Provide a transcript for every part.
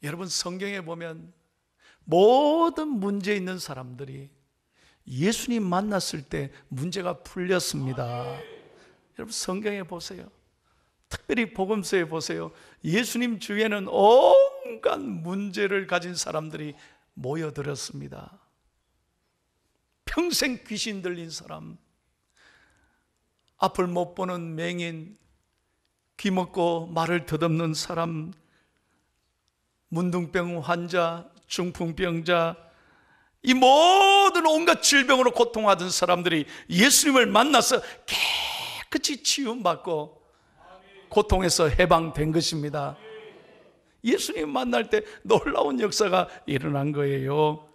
여러분, 성경에 보면 모든 문제 있는 사람들이 예수님 만났을 때 문제가 풀렸습니다. 여러분, 성경에 보세요. 특별히 복음서에 보세요. 예수님 주위에는 온갖 문제를 가진 사람들이 모여들었습니다. 평생 귀신 들린 사람, 앞을 못 보는 맹인, 귀 먹고 말을 더듬는 사람, 문둥병 환자, 중풍병자, 이 모든 온갖 질병으로 고통하던 사람들이 예수님을 만나서 깨끗이 치유받고 고통에서 해방된 것입니다. 예수님 만날 때 놀라운 역사가 일어난 거예요.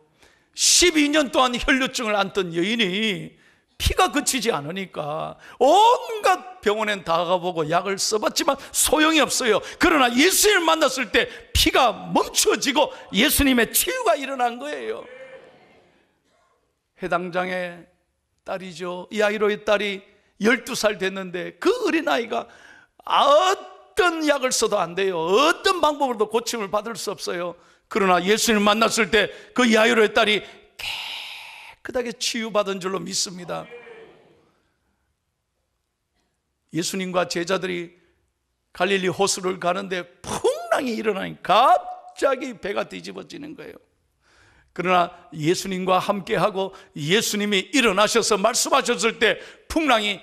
12년 동안 혈류증을 앓던 여인이 피가 그치지 않으니까 온갖 병원엔 다 가보고 약을 써봤지만 소용이 없어요. 그러나 예수님을 만났을 때 피가 멈춰지고 예수님의 치유가 일어난 거예요. 해당장의 딸이죠. 야이로의 딸이 12살 됐는데 그 어린아이가 어떤 약을 써도 안 돼요. 어떤 방법으로도 고침을 받을 수 없어요. 그러나 예수님을 만났을 때 그 야이로의 딸이 깨끗하게 치유받은 줄로 믿습니다. 예수님과 제자들이 갈릴리 호수를 가는데 풍랑이 일어나니 갑자기 배가 뒤집어지는 거예요. 그러나 예수님과 함께하고 예수님이 일어나셔서 말씀하셨을 때 풍랑이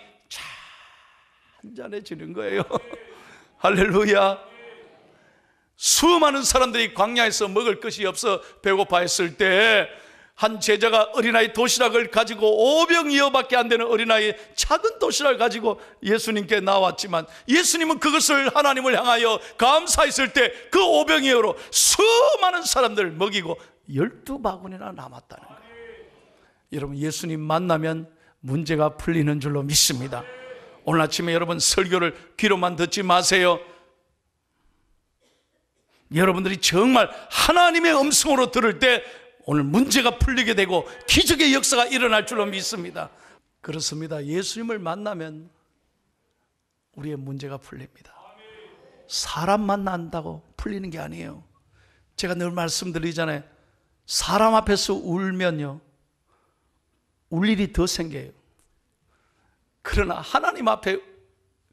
잔잔해지는 거예요. 할렐루야. 수많은 사람들이 광야에서 먹을 것이 없어 배고파했을 때 한 제자가 어린아이 도시락을 가지고 5병이어밖에 안 되는 어린아이 작은 도시락을 가지고 예수님께 나왔지만 예수님은 그것을 하나님을 향하여 감사했을 때 그 5병이어로 수많은 사람들을 먹이고 12바구니나 남았다는 거예요. 여러분, 예수님 만나면 문제가 풀리는 줄로 믿습니다. 오늘 아침에 여러분, 설교를 귀로만 듣지 마세요. 여러분들이 정말 하나님의 음성으로 들을 때 오늘 문제가 풀리게 되고 기적의 역사가 일어날 줄로 믿습니다. 그렇습니다. 예수님을 만나면 우리의 문제가 풀립니다. 사람 만난다고 풀리는 게 아니에요. 제가 늘 말씀드리잖아요. 사람 앞에서 울면요, 울 일이 더 생겨요. 그러나 하나님 앞에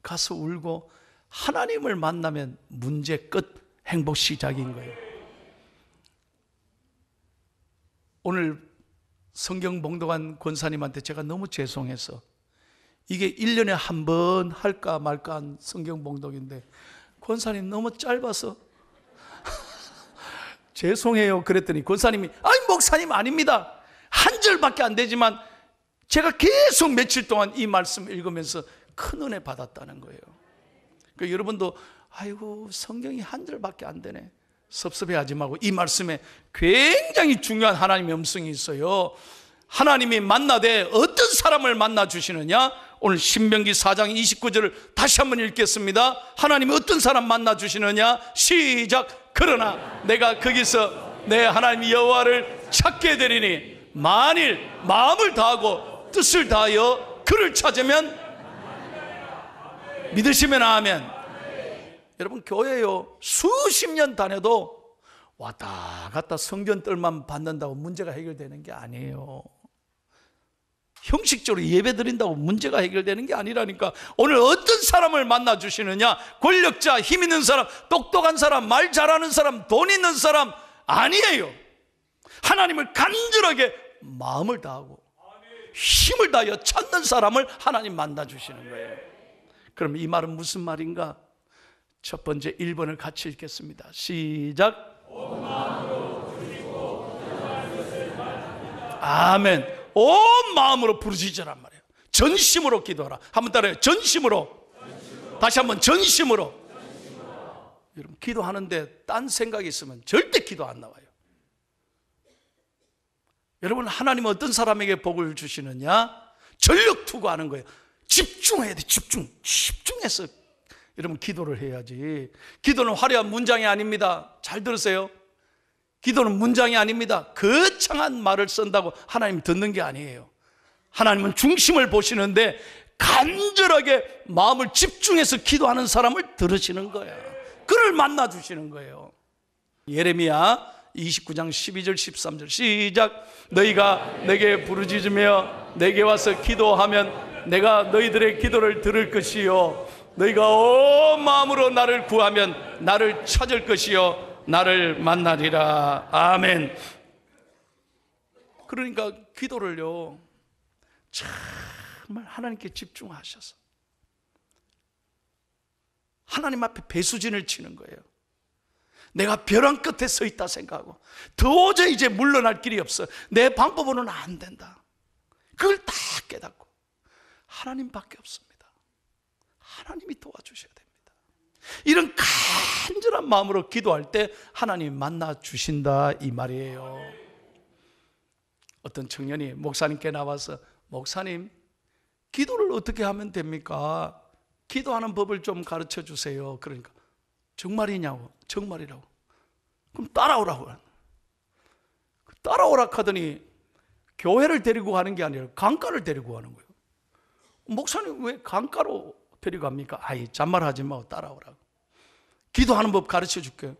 가서 울고 하나님을 만나면 문제 끝, 행복 시작인 거예요. 오늘 성경 봉독한 권사님한테 제가 너무 죄송해서, 이게 1년에 한 번 할까 말까 한 성경 봉독인데 권사님 너무 짧아서 죄송해요 그랬더니 권사님이, 아니 목사님 아닙니다, 한 절밖에 안 되지만 제가 계속 며칠 동안 이 말씀 읽으면서 큰 은혜 받았다는 거예요. 그러니까 여러분도 아이고 성경이 한 절밖에 안 되네, 섭섭해하지 말고 이 말씀에 굉장히 중요한 하나님의 음성이 있어요. 하나님이 만나되 어떤 사람을 만나 주시느냐? 오늘 신명기 4장 29절을 다시 한번 읽겠습니다. 하나님이 어떤 사람 만나 주시느냐? 시작. 그러나 내가 거기서 내 하나님 여호와를 찾게 되리니 만일 마음을 다하고 뜻을 다하여 그를 찾으면, 믿으시면 아멘. 여러분, 교회요 수십 년 다녀도 왔다 갔다 성전뜰만 받는다고 문제가 해결되는 게 아니에요. 형식적으로 예배 드린다고 문제가 해결되는 게 아니라니까. 오늘 어떤 사람을 만나 주시느냐? 권력자, 힘 있는 사람, 똑똑한 사람, 말 잘하는 사람, 돈 있는 사람 아니에요. 하나님을 간절하게 마음을 다하고 힘을 다하여 찾는 사람을 하나님 만나 주시는 거예요. 그럼 이 말은 무슨 말인가? 첫 번째 1번을 같이 읽겠습니다. 시작. 온 마음으로 부르짖고 기도하는 것을 말합니다. 아멘. 온 마음으로 부르짖으란 말이에요. 전심으로 기도하라. 한번 따라해요. 전심으로. 다시 한번 전심으로. 여러분, 기도하는데 딴 생각이 있으면 절대 기도 안 나와요. 여러분, 하나님은 어떤 사람에게 복을 주시느냐? 전력 투구하는 거예요. 집중해야 돼. 집중해서 여러분 기도를 해야지. 기도는 화려한 문장이 아닙니다. 잘 들으세요. 기도는 문장이 아닙니다. 거창한 말을 쓴다고 하나님이 듣는 게 아니에요. 하나님은 중심을 보시는데 간절하게 마음을 집중해서 기도하는 사람을 들으시는 거예요. 그를 만나 주시는 거예요. 예레미야 29장 12절 13절 시작. 너희가 내게 부르짖으며 내게 와서 기도하면 내가 너희들의 기도를 들을 것이요 너희가 온 마음으로 나를 구하면 나를 찾을 것이요 나를 만나리라. 아멘. 그러니까 기도를요 정말 하나님께 집중하셔서 하나님 앞에 배수진을 치는 거예요. 내가 벼랑 끝에 서 있다 생각하고 도저히 이제 물러날 길이 없어. 내 방법으로는 안 된다. 그걸 다 깨닫고 하나님밖에 없습니다. 하나님이 도와주셔야 됩니다. 이런 간절한 마음으로 기도할 때 하나님 만나 주신다 이 말이에요. 어떤 청년이 목사님께 나와서 목사님 기도를 어떻게 하면 됩니까? 기도하는 법을 좀 가르쳐 주세요. 그러니까 정말이냐고. 정말이라고. 그럼 따라오라고. 따라오라 하더니 교회를 데리고 가는 게 아니라 강가를 데리고 가는 거예요. 목사님 왜 강가로 데리고 갑니까? 아이 잔말하지 마고 따라오라고. 기도하는 법 가르쳐 줄게요.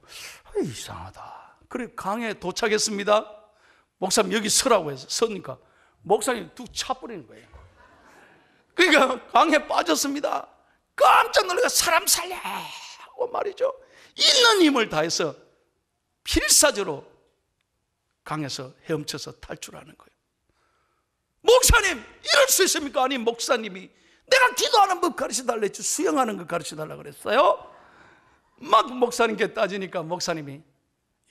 이상하다. 그래 강에 도착했습니다. 목사님 여기 서라고 해서 서니까 목사님 툭 차버리는 거예요. 그러니까 강에 빠졌습니다. 깜짝 놀라서 사람 살려 하고 말이죠. 있는 힘을 다해서 필사적으로 강에서 헤엄쳐서 탈출하는 거예요. 목사님 이럴 수 있습니까? 아니 목사님이 내가 기도하는 법 가르쳐달라 했지 수영하는 거 가르쳐달라 그랬어요? 막 목사님께 따지니까 목사님이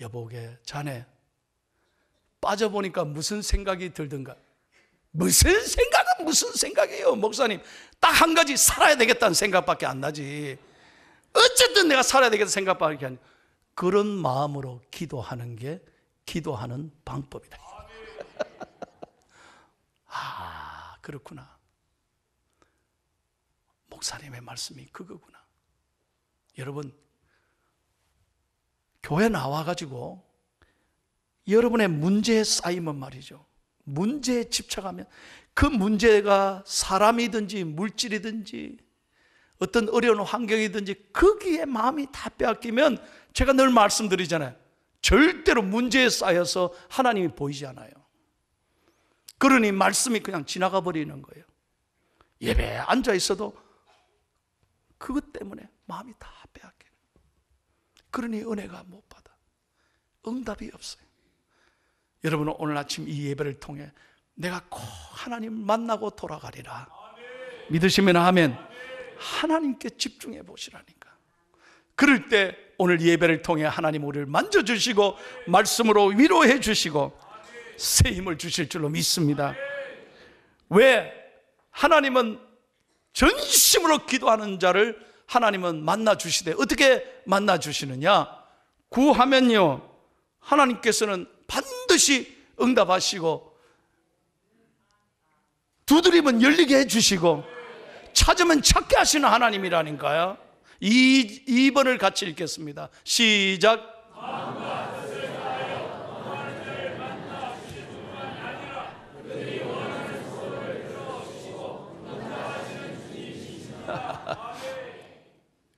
여보게 자네 빠져보니까 무슨 생각이 들던가. 무슨 생각은 무슨 생각이에요 목사님. 딱 한 가지 살아야 되겠다는 생각밖에 안 나지. 어쨌든 내가 살아야 되겠다는 생각밖에 안 나지. 그런 마음으로 기도하는 게 기도하는 방법이다. 아 그렇구나. 목사님의 말씀이 그거구나. 여러분 교회 나와가지고 여러분의 문제에 쌓이면 말이죠. 문제에 집착하면 그 문제가 사람이든지 물질이든지 어떤 어려운 환경이든지 거기에 마음이 다 빼앗기면 제가 늘 말씀드리잖아요. 절대로 문제에 쌓여서 하나님이 보이지 않아요. 그러니 말씀이 그냥 지나가 버리는 거예요. 예배에 앉아 있어도 그것 때문에 마음이 다 빼앗겨요. 그러니 은혜가 못 받아. 응답이 없어요. 여러분은 오늘 아침 이 예배를 통해 내가 꼭 하나님 만나고 돌아가리라. 믿으시면 아멘. 하나님께 집중해 보시라니까. 그럴 때 오늘 예배를 통해 하나님 우리를 만져주시고 말씀으로 위로해 주시고 새 힘을 주실 줄로 믿습니다. 왜? 하나님은 전심으로 기도하는 자를 하나님은 만나 주시되 어떻게 만나 주시느냐? 구하면요 하나님께서는 반드시 응답하시고 두드리면 열리게 해주시고 찾으면 찾게 하시는 하나님이라니까요. 2번을 같이 읽겠습니다. 시작.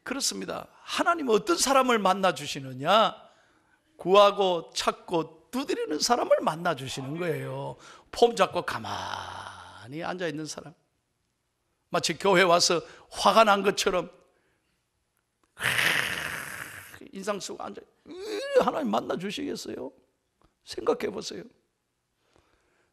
그렇습니다. 하나님은 어떤 사람을 만나 주시느냐? 구하고 찾고 두드리는 사람을 만나 주시는 거예요. 폼 잡고 가만히 앉아 있는 사람, 마치 교회 와서 화가 난 것처럼 인상 쓰고 앉아. 하나님 만나 주시겠어요? 생각해 보세요.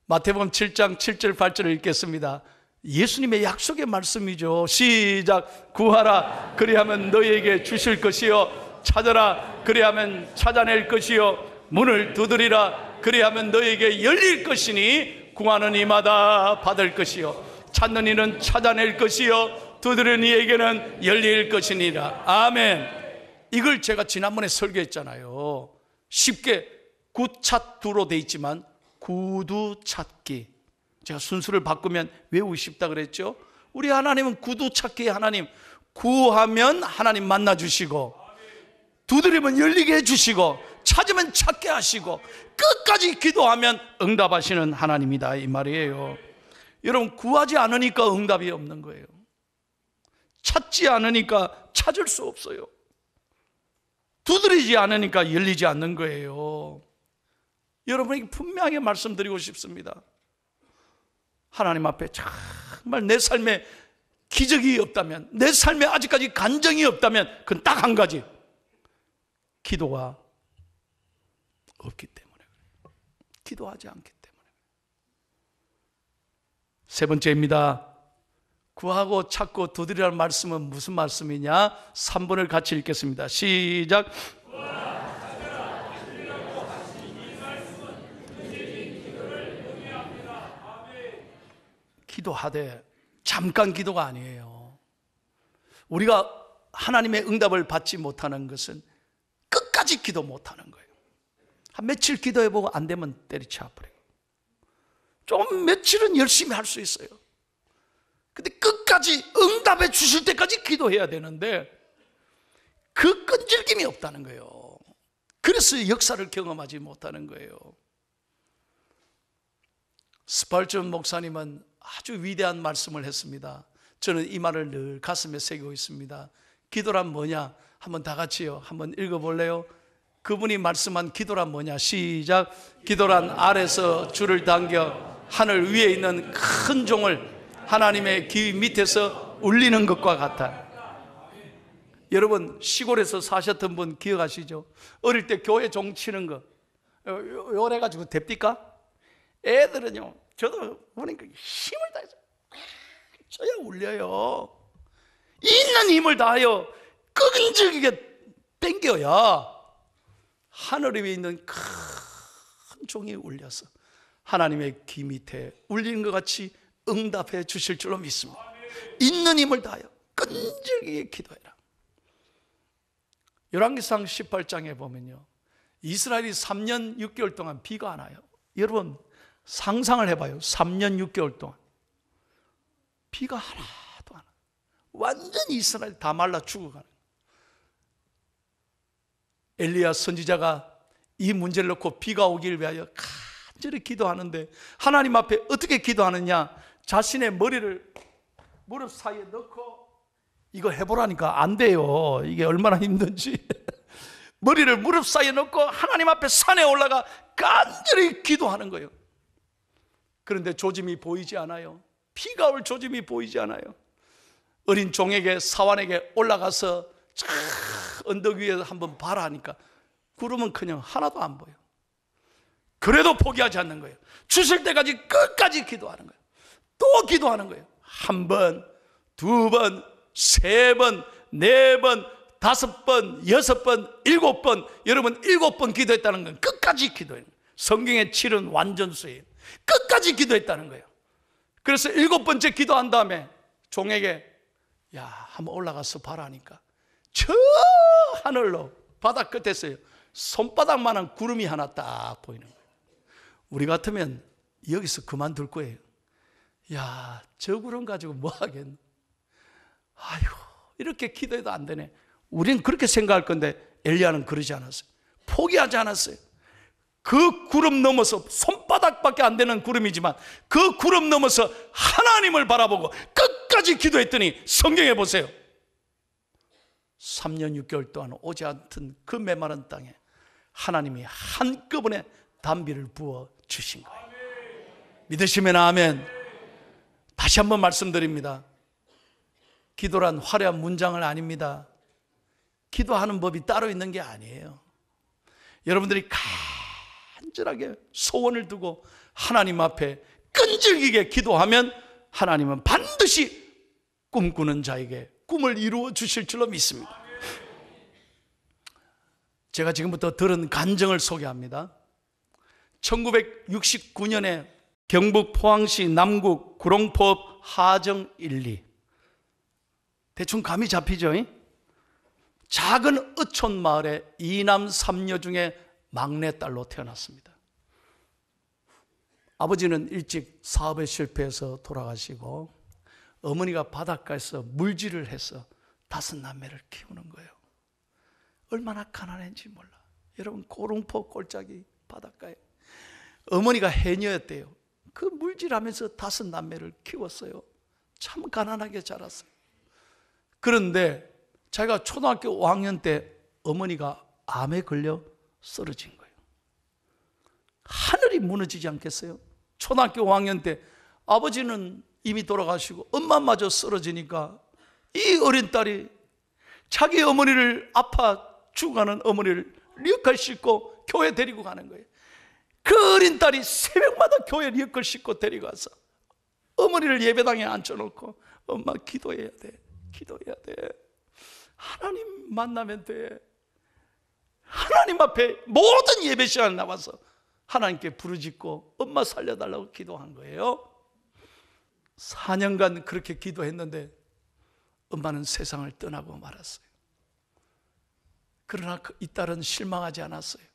마태복음 7장 7절 8절을 읽겠습니다. 예수님의 약속의 말씀이죠. 시작. 구하라 그리하면 너희에게 주실 것이요 찾아라 그리하면 찾아낼 것이요 문을 두드리라 그리하면 너희에게 열릴 것이니 구하는 이마다 받을 것이요 찾는 이는 찾아낼 것이요 두드리는 이에게는 열릴 것이니라. 아멘. 이걸 제가 지난번에 설교했잖아요. 쉽게 구찾두로 돼 있지만 구두찾기, 제가 순수를 바꾸면 외우기 쉽다 그랬죠. 우리 하나님은 구두찾기의 하나님. 구하면 하나님 만나주시고 두드리면 열리게 해주시고 찾으면 찾게 하시고 끝까지 기도하면 응답하시는 하나님이다 이 말이에요. 여러분 구하지 않으니까 응답이 없는 거예요. 찾지 않으니까 찾을 수 없어요. 두드리지 않으니까 열리지 않는 거예요. 여러분에게 분명하게 말씀드리고 싶습니다. 하나님 앞에 정말 내 삶에 기적이 없다면, 내 삶에 아직까지 간증이 없다면 그건 딱 한 가지, 기도가 없기 때문에 그래요. 기도하지 않기 때문에. 세 번째입니다. 구하고 찾고 두드리라는 말씀은 무슨 말씀이냐? 3번을 같이 읽겠습니다. 시작. 기도하되, 잠깐 기도가 아니에요. 우리가 하나님의 응답을 받지 못하는 것은 끝까지 기도 못하는 거예요. 한 며칠 기도해보고 안 되면 때리쳐 버려요. 좀 며칠은 열심히 할 수 있어요. 근데 끝까지 응답해 주실 때까지 기도해야 되는데 그 끈질김이 없다는 거예요. 그래서 역사를 경험하지 못하는 거예요. 스펄전 목사님은 아주 위대한 말씀을 했습니다. 저는 이 말을 늘 가슴에 새기고 있습니다. 기도란 뭐냐? 한번 다 같이요. 한번 읽어볼래요? 그분이 말씀한 기도란 뭐냐? 시작. 기도란 아래서 줄을 당겨 하늘 위에 있는 큰 종을 하나님의 귀 밑에서 울리는 것과 같아. 여러분 시골에서 사셨던 분 기억하시죠? 어릴 때 교회 종 치는 거 요래가지고 됩니까? 애들은요, 저도 보니까 힘을 다해서 쳐야 울려요. 있는 힘을 다하여 끈질기게 당겨야 하늘 위에 있는 큰 종이 울려서 하나님의 귀 밑에 울리는 것 같이 응답해 주실 줄로 믿습니다. 있는 힘을 다하여 끈질기게 기도해라. 열왕기상 18장에 보면요, 이스라엘이 3년 6개월 동안 비가 안 와요. 여러분 상상을 해봐요. 3년 6개월 동안 비가 하나도 안 와요. 완전히 이스라엘 다 말라 죽어가는. 엘리야 선지자가 이 문제를 놓고 비가 오기를 위하여 간절히 기도하는데 하나님 앞에 어떻게 기도하느냐? 자신의 머리를 무릎 사이에 넣고, 이거 해보라니까 안 돼요. 이게 얼마나 힘든지. 머리를 무릎 사이에 넣고 하나님 앞에 산에 올라가 간절히 기도하는 거예요. 그런데 조짐이 보이지 않아요. 비가 올 조짐이 보이지 않아요. 어린 종에게, 사환에게 올라가서 언덕 위에서 한번 봐라 하니까 구름은 그냥 하나도 안 보여. 그래도 포기하지 않는 거예요. 주실 때까지 끝까지 기도하는 거예요. 또 기도하는 거예요. 한 번, 두 번, 세 번, 네 번, 5번, 6번, 7번. 여러분 7번 기도했다는 건 끝까지 기도해요. 성경의 7은 완전수예요. 끝까지 기도했다는 거예요. 그래서 7번째 기도한 다음에 종에게 야, 한번 올라가서 봐라 하니까 저 하늘로 바닥 끝에서요, 손바닥만한 구름이 하나 딱 보이는 거예요. 우리 같으면 여기서 그만둘 거예요. 야, 저 구름 가지고 뭐 하겠노? 아유, 이렇게 기도해도 안 되네. 우리는 그렇게 생각할 건데 엘리야는 그러지 않았어요. 포기하지 않았어요. 그 구름 넘어서, 손바닥밖에 안 되는 구름이지만 그 구름 넘어서 하나님을 바라보고 끝까지 기도했더니 성경에 보세요. 3년 6개월 동안 오지 않던 그 메마른 땅에 하나님이 한꺼번에 단비를 부어 주신 거예요. 믿으시면 아멘. 다시 한번 말씀드립니다. 기도란 화려한 문장을 아닙니다. 기도하는 법이 따로 있는 게 아니에요. 여러분들이 간절하게 소원을 두고 하나님 앞에 끈질기게 기도하면 하나님은 반드시 꿈꾸는 자에게 꿈을 이루어 주실 줄로 믿습니다. 제가 지금부터 들은 간증을 소개합니다. 1969년에 경북 포항시 남구 구롱포읍 하정 1, 2. 대충 감이 잡히죠? 작은 어촌 마을에 2남 3녀 중에 막내딸로 태어났습니다. 아버지는 일찍 사업에 실패해서 돌아가시고 어머니가 바닷가에서 물질을 해서 5남매를 키우는 거예요. 얼마나 가난한지 몰라. 여러분, 고롱포 골짜기 바닷가에 어머니가 해녀였대요. 그 물질하면서 5남매를 키웠어요. 참 가난하게 자랐어요. 그런데 자기가 초등학교 5학년 때 어머니가 암에 걸려 쓰러진 거예요. 하늘이 무너지지 않겠어요? 초등학교 5학년 때 아버지는 이미 돌아가시고 엄마마저 쓰러지니까 이 어린 딸이 자기 어머니를 아파 죽어가는 어머니를 리어카를 싣고 교회 데리고 가는 거예요. 그 어린 딸이 새벽마다 교회 리어카를 싣고 데리고 가서 어머니를 예배당에 앉혀놓고 엄마 기도해야 돼, 기도해야 돼. 하나님 만나면 돼. 하나님 앞에 모든 예배 시간에 나와서 하나님께 부르짖고 엄마 살려달라고 기도한 거예요. 4년간 그렇게 기도했는데 엄마는 세상을 떠나고 말았어요. 그러나 이 딸은 실망하지 않았어요.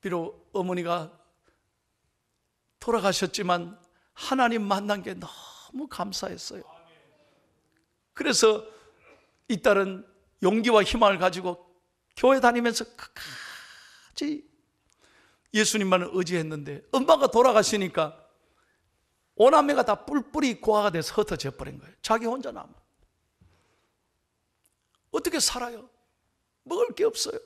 비록 어머니가 돌아가셨지만 하나님 만난 게 너무 감사했어요. 그래서 이 딸은 용기와 희망을 가지고 교회 다니면서 끝까지 예수님만을 의지했는데 엄마가 돌아가시니까 오남매가 다 뿔뿔이 고아가 돼서 흩어져 버린 거예요. 자기 혼자 남아. 어떻게 살아요? 먹을 게 없어요.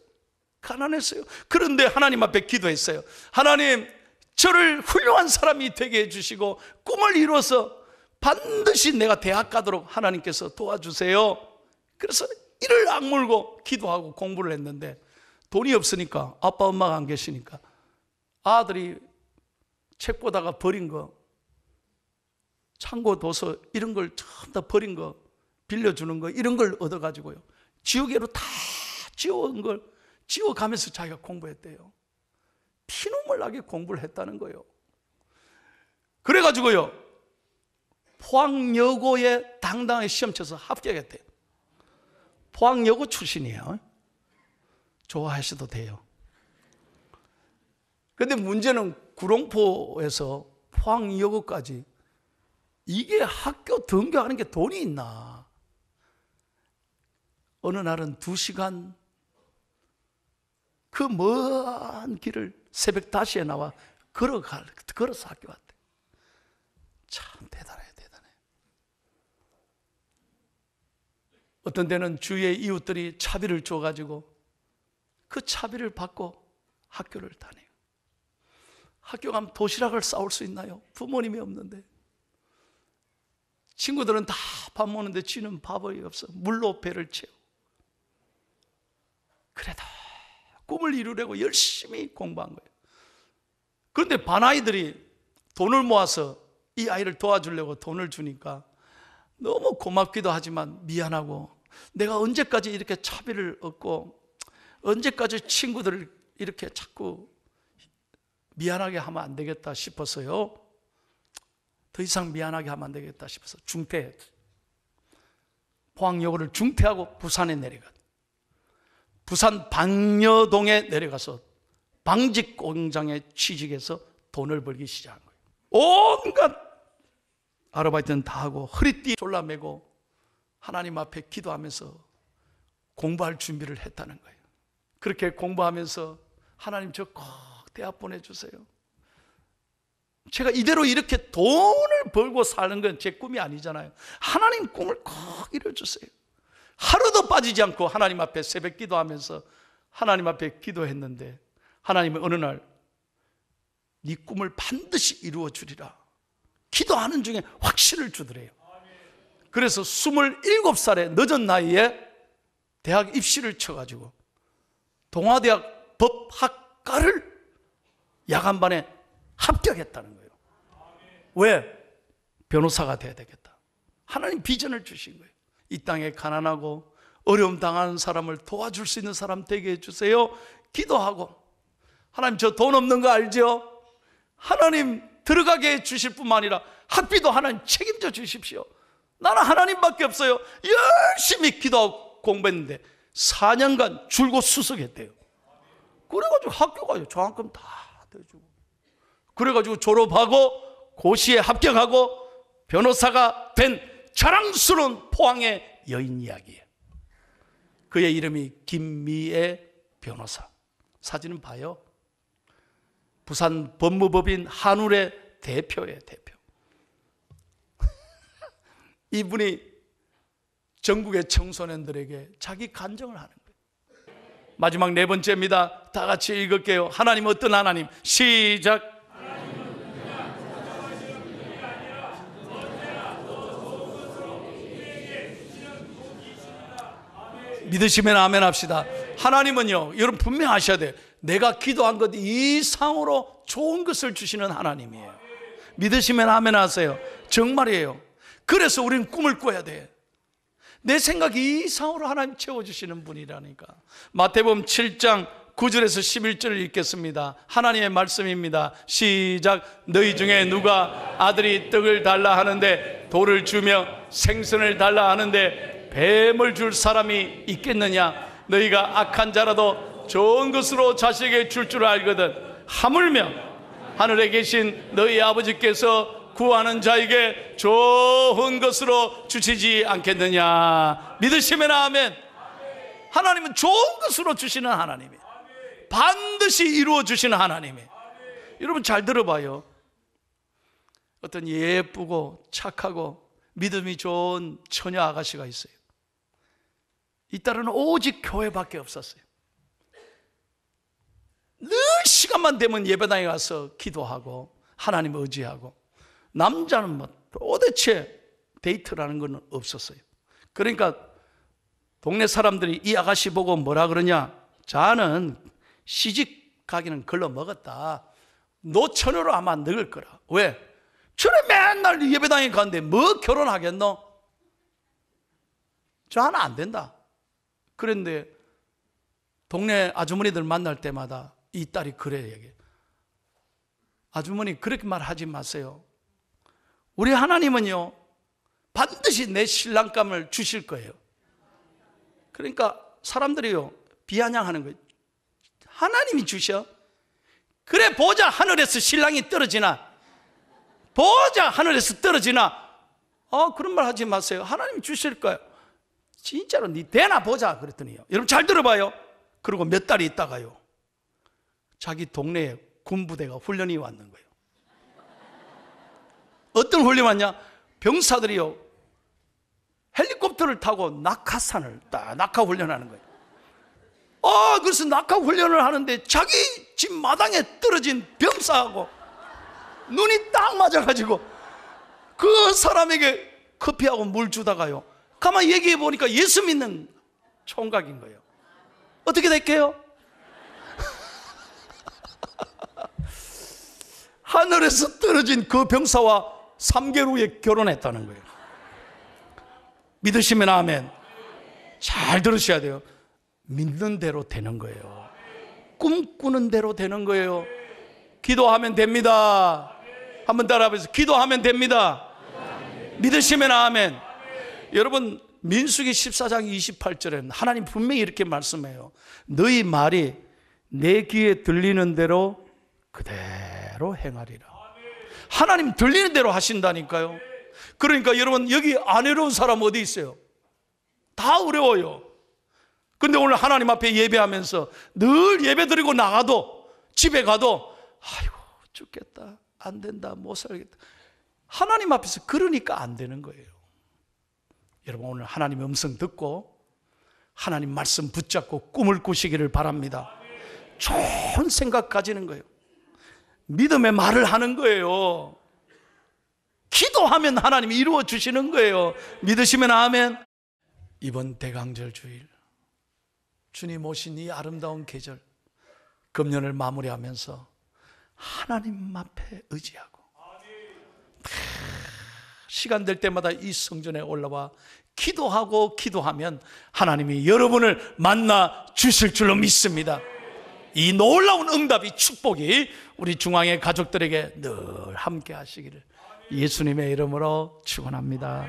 가난했어요. 그런데 하나님 앞에 기도했어요. 하나님, 저를 훌륭한 사람이 되게 해주시고 꿈을 이루어서 반드시 내가 대학 가도록 하나님께서 도와주세요. 그래서 이를 악물고 기도하고 공부를 했는데 돈이 없으니까, 아빠 엄마가 안 계시니까 아들이 책 보다가 버린 거, 창고 도서 이런 걸 전부 다 버린 거, 빌려주는 거 이런 걸 얻어가지고요, 지우개로 다 지워온 걸 지워가면서 자기가 공부했대요. 피눈물 나게 공부를 했다는 거예요. 그래가지고요, 포항여고에 당당하게 시험 쳐서 합격했대요. 포항여고 출신이에요. 좋아하셔도 돼요. 근데 문제는 구롱포에서 포항여고까지 이게 학교 등교하는 게 돈이 있나? 어느 날은 2시간 그 먼 길을 새벽 5시에 나와 걸어서 학교 왔대. 참 대단해. 어떤 때는 주위의 이웃들이 차비를 줘가지고 그 차비를 받고 학교를 다녀요. 학교 가면 도시락을 싸올 수 있나요? 부모님이 없는데. 친구들은 다 밥 먹는데 쥐는 밥이 없어. 물로 배를 채워. 그래도 꿈을 이루려고 열심히 공부한 거예요. 그런데 반아이들이 돈을 모아서 이 아이를 도와주려고 돈을 주니까 너무 고맙기도 하지만 미안하고, 내가 언제까지 이렇게 차비를 얻고 언제까지 친구들을 이렇게 자꾸 미안하게 하면 안 되겠다 싶어서요, 더 이상 미안하게 하면 안 되겠다 싶어서 중퇴했어요. 포항여고를 중퇴하고 부산에 내려갔어요. 부산 방여동에 내려가서 방직 공장에 취직해서 돈을 벌기 시작한 거예요. 온갖 아르바이트는 다 하고 허리띠 졸라매고 하나님 앞에 기도하면서 공부할 준비를 했다는 거예요. 그렇게 공부하면서 하나님 저 꼭 대학 보내주세요. 제가 이대로 이렇게 돈을 벌고 사는 건 제 꿈이 아니잖아요. 하나님 꿈을 꼭 이뤄주세요. 하루도 빠지지 않고 하나님 앞에 새벽 기도하면서 하나님 앞에 기도했는데 하나님은 어느 날 네 꿈을 반드시 이루어 주리라 기도하는 중에 확신을 주더래요. 그래서 27살의 늦은 나이에 대학 입시를 쳐가지고 동아대학 법학과를 야간반에 합격했다는 거예요. 왜? 변호사가 돼야 되겠다. 하나님 비전을 주신 거예요. 이 땅에 가난하고 어려움 당하는 사람을 도와줄 수 있는 사람 되게 해주세요. 기도하고, 하나님 저 돈 없는 거 알죠? 하나님 들어가게 해주실 뿐만 아니라 학비도 하나님 책임져 주십시오. 나는 하나님밖에 없어요. 열심히 기도하고 공부했는데 4년간 줄곧 수석했대요. 그래가지고 학교 가요. 장학금 다 대주고. 그래가지고 졸업하고 고시에 합격하고 변호사가 된 자랑스러운 포항의 여인 이야기예요. 그의 이름이 김미애 변호사. 사진은 봐요. 부산 법무법인 한울의 대표예요, 대표. 이분이 전국의 청소년들에게 자기 간증을 하는 거예요. 마지막 네 번째입니다. 다 같이 읽을게요. 하나님 어떤 하나님? 시작. 믿으시면 아멘 합시다. 하나님은요, 여러분 분명 아셔야 돼요. 내가 기도한 것 이상으로 좋은 것을 주시는 하나님이에요. 믿으시면 아멘 하세요. 정말이에요. 그래서 우리는 꿈을 꿔야 돼. 내 생각 이상으로 하나님 채워주시는 분이라니까. 마태복음 7장 9절에서 11절을 읽겠습니다. 하나님의 말씀입니다. 시작. 너희 중에 누가 아들이 떡을 달라 하는데 돌을 주며 생선을 달라 하는데 뱀을 줄 사람이 있겠느냐? 너희가 악한 자라도 좋은 것으로 자식에게 줄 줄 알거든. 하물며 하늘에 계신 너희 아버지께서 구하는 자에게 좋은 것으로 주시지 않겠느냐? 믿으시면 아멘. 하나님은 좋은 것으로 주시는 하나님이에요. 반드시 이루어 주시는 하나님이에요. 여러분 잘 들어봐요. 어떤 예쁘고 착하고 믿음이 좋은 처녀 아가씨가 있어요. 이 딸은 오직 교회밖에 없었어요. 늘 시간만 되면 예배당에 가서 기도하고 하나님 의지하고, 남자는 뭐 도대체 데이트라는 건 없었어요. 그러니까 동네 사람들이 이 아가씨 보고 뭐라 그러냐? 자는 시집 가기는 걸러 먹었다. 노처녀로 아마 늙을 거라. 왜? 저래 맨날 예배당에 가는데 뭐 결혼하겠노? 자는 안 된다. 그런데 동네 아주머니들 만날 때마다 이 딸이 그래 얘기해. 아주머니 그렇게 말하지 마세요. 우리 하나님은요 반드시 내 신랑감을 주실 거예요. 그러니까 사람들이요 비아냥하는 거예요. 하나님이 주셔. 그래 보자 하늘에서 신랑이 떨어지나, 보자 하늘에서 떨어지나. 그런 말 하지 마세요. 하나님 주실 거예요. 진짜로 네 되나 보자 그랬더니요, 여러분 잘 들어봐요. 그리고 몇 달이 있다가요 자기 동네에 군부대가 훈련이 왔는 거예요. 어떤 훈련이 왔냐? 병사들이요 헬리콥터를 타고 낙하산을 딱 낙하 훈련하는 거예요. 그래서 낙하 훈련을 하는데 자기 집 마당에 떨어진 병사하고 눈이 딱 맞아가지고 그 사람에게 커피하고 물 주다가요 가만히 얘기해 보니까 예수 믿는 총각인 거예요. 어떻게 될게요? 하늘에서 떨어진 그 병사와 3개월 후에 결혼했다는 거예요. 믿으시면 아멘. 잘 들으셔야 돼요. 믿는 대로 되는 거예요. 꿈꾸는 대로 되는 거예요. 기도하면 됩니다. 한번 따라해보세요. 기도하면 됩니다. 믿으시면 아멘. 여러분 민수기 14장 28절에는 하나님 분명히 이렇게 말씀해요. 너희 말이 내 귀에 들리는 대로 그대로 행하리라. 하나님 들리는 대로 하신다니까요. 그러니까 여러분 여기 안 어려운 사람 어디 있어요? 다 어려워요. 근데 오늘 하나님 앞에 예배하면서 늘 예배 드리고 나가도 집에 가도 아이고 죽겠다, 안 된다, 못 살겠다. 하나님 앞에서 그러니까 안 되는 거예요. 여러분 오늘 하나님의 음성 듣고 하나님 말씀 붙잡고 꿈을 꾸시기를 바랍니다. 좋은 생각 가지는 거예요. 믿음의 말을 하는 거예요. 기도하면 하나님이 이루어 주시는 거예요. 믿으시면 아멘. 이번 대강절 주일 주님 오신 이 아름다운 계절 금년을 마무리하면서 하나님 앞에 의지하고 시간 될 때마다 이 성전에 올라와 기도하면 하나님이 여러분을 만나 주실 줄로 믿습니다. 이 놀라운 응답이, 축복이 우리 중앙의 가족들에게 늘 함께 하시기를 예수님의 이름으로 축원합니다.